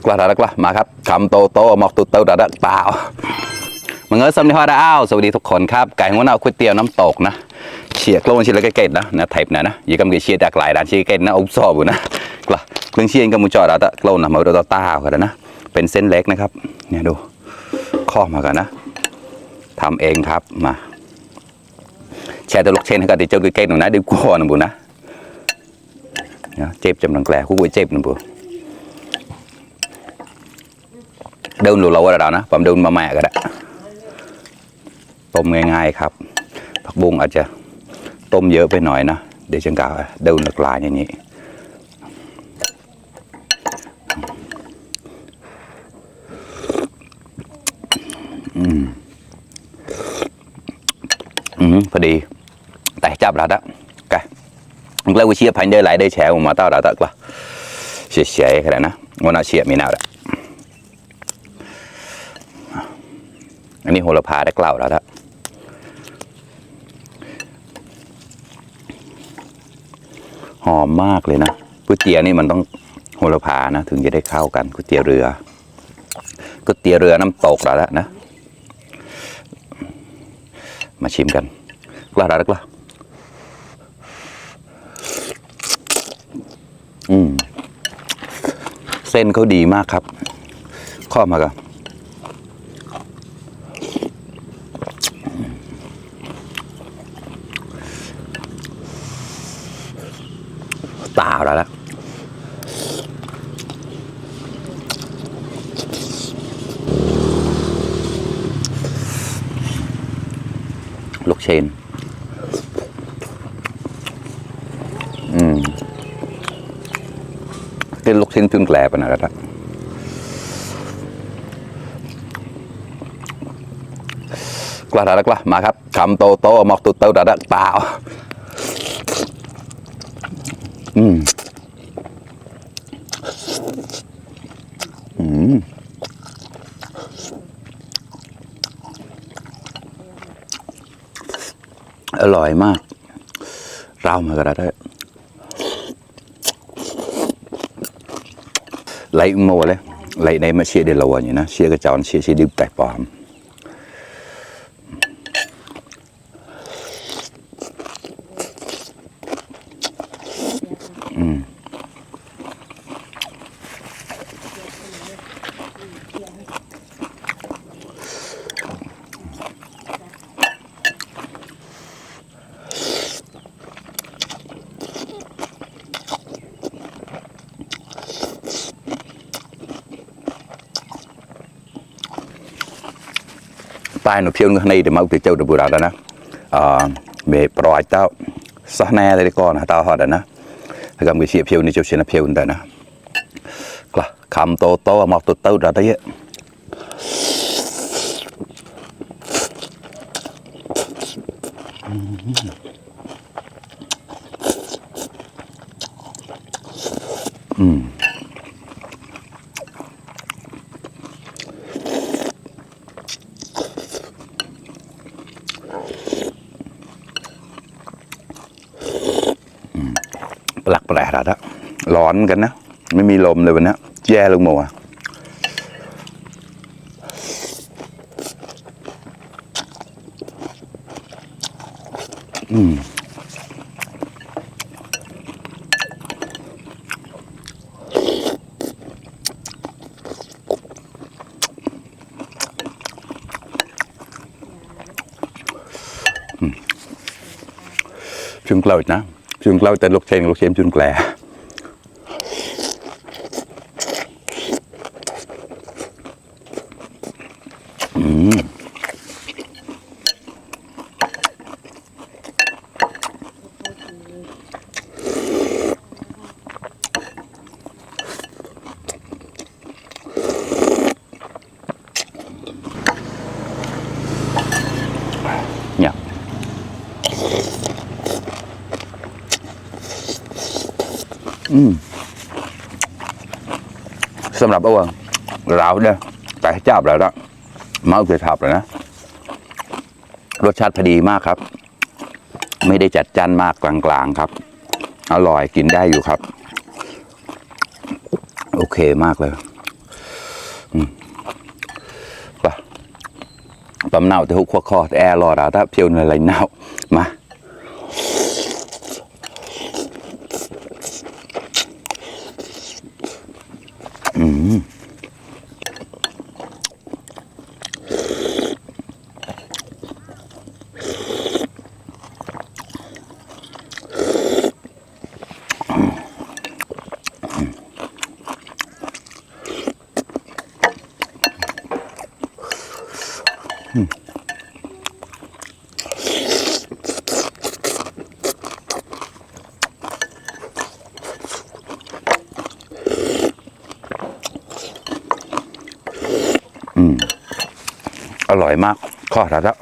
กว่าดักละมาครับคำโตโตหมอกตุเตาดักเปล่ามึงเอ้ยสวัสดีฮะดาวสวัสดีทุกคนครับไก่หัวหน้าก๋วยเตี๋ยวน้ำตกนะเชียร์กล้องเชียร์แล้วก็เกตนะไทป์นะยี่กำลังเชียร์จากหลายด้านเชียร์เกตนะอุ้มซอบุนะกว่าเครื่องเชียร์ก็มุจอดแล้วกล้องนะมาดูต้ากันนะเป็นเส้นเล็กนะครับเนี่ยดูข้อมากันนะทำเองครับมาแชร์ตัวลูกเชนให้กันติดเจ้าเกตหนูนะดีกว่านะบุนะเจ็บจำลังแกล้คู่กุ้ยเจ็บนะบุเดินหลุดเราว่าเรานะผมเดินมาแม่ก็ได้ต้มง่ายๆครับผักบุ้งอาจจะต้มเยอะไปหน่อยนะเดี๋ยวจังกาเดินหลากหลายอย่างนี้พอดีแต่จับเราได้ไก่เราวิเชียพันเดอร์ไหลได้แฉออกมาต้าเราตักละเฉียๆขนาดนะวันน่าเฉียมีน่าละอันนี้โหระพาได้กล่าวแล้วละหอมมากเลยนะก๋วยเตี๋ยวนี่มันต้องโหระพานะถึงจะได้เข้ากันก๋วยเตี๋ยวเรือน้ำตกแล้วนะมาชิมกันกล้าได้กล้าเส้นเขาดีมากครับข้อมากันตาแล้วลูกเชนเป็นลูกชิ้นจุนแกลปนะครักล้าดักละมาครับคำโตโตหมอกตุเตาดักเปล่าอร่อยมากเรามากันได้ไหลโม่เลยไหลในมาเชียร์เดลวันอยู่นะเชียร์กระจอนเชียร์ดิบแตกปอมตายหนูเพียวนึงในเดี๋ยวมาติดเจ้าเดือบดาแล้วนะเมย์ปล่อยเต้าสักแน่เลยก่อนนะเต้าหอดนะถ้ากับมือเชียเพียวนี่เจ้าเชียนเพียวแต่นะกล้าคำโตโตหมอกตุเต้าดัดเยอะหลักแปลกแล้วร้อนกันนะไม่มีลมเลยวันนี้แย่ลงหมดชุนเกล้านะชุนเกล้าแต่ลูกเชนชุนแกลเนี่ยสำหรับอ้วนเราเนี่ยแต่จับแล้วนะมาเอาไปทับเลยนะรสชาติพอดีมากครับไม่ได้จัดจ้านมากกลางๆครับอร่อยกินได้อยู่ครับโอเคมากเลย ป่ะปำเนาแต่หุกคอแอร์รอดาถ้าเพียวในไรเน่ามาอร่อยมากข้อทัดแล้ว